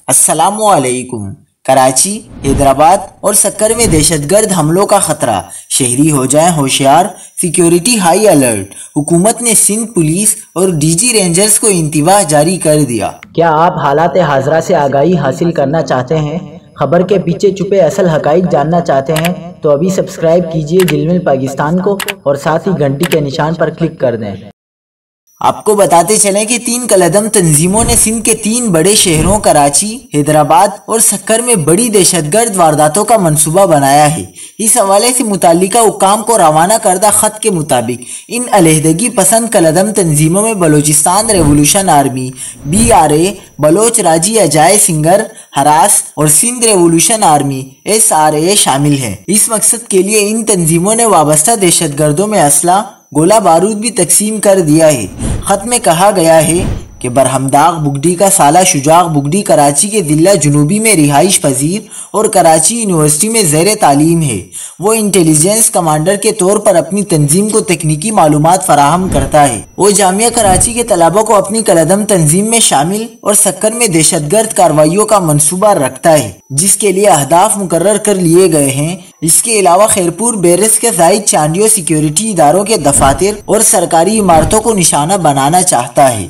السلام علیکم۔ کراچی، حیدرآباد اور سکر میں دہشت گرد حملوں کا خطرہ، شہری ہو جائیں ہوشیار، سیکیورٹی ہائی الرٹ۔ حکومت نے سندھ پولیس اور ڈی جی رینجرز کو انتباہ جاری کر دیا۔ کیا آپ حالات حاضرہ سے آگاہی حاصل کرنا چاہتے ہیں؟ خبر کے پیچھے چھپے اصل حقائق جاننا چاہتے ہیں تو ابھی سبسکرائب کیجئے جلمل پاکستان کو اور ساتھ ہی گھنٹی کے نشان پر کلک کر دیں۔ آپ کو بتاتے چلیں کہ 3 کالعدم تنظیموں نے سندھ کے 3 بڑے شہروں کراچی، حیدرآباد اور سکر میں بڑی دہشت گرد وارداتوں کا منصوبہ بنایا ہے۔ اس حوالے سے متعلقہ حکام کو روانہ کردہ خط کے مطابق ان علیحدگی پسند کالعدم تنظیموں میں Balochistan revolution army BRA، Baloch Raji Aajoi Sangar ہراس اور سندھ ریولوشن آرمی SRA شامل ہیں۔ اس مقصد کے لیے ان تنظیموں نے وابستہ دہشت گردوں میں اسلحہ، گولہ بارود بھی تقسیم کر دیا ہے۔ خط میں کہا گیا ہے کہ برہمداغ بگٹی کا سالہ شجاع بگٹی کراچی کے ضلع جنوبی میں رہائش پذیر اور کراچی یونیورسٹی میں زیر تعلیم ہے۔ وہ انٹیلیجنس کمانڈر کے طور پر اپنی تنظیم کو تکنیکی معلومات فراہم کرتا ہے۔ وہ جامعہ کراچی کے طلباء کو اپنی کالعدم تنظیم میں شامل اور سکر میں دہشت گرد کارروائیوں کا منصوبہ رکھتا ہے، جس کے لیے اہداف مقرر کر لیے گئے ہیں۔ اس کے علاوہ خیرپور بیرس کے زائد چاندیو سیکیورٹی اداروں کے دفاتر اور سرکاری عمارتوں کو نشانہ بنانا چاہتا ہے۔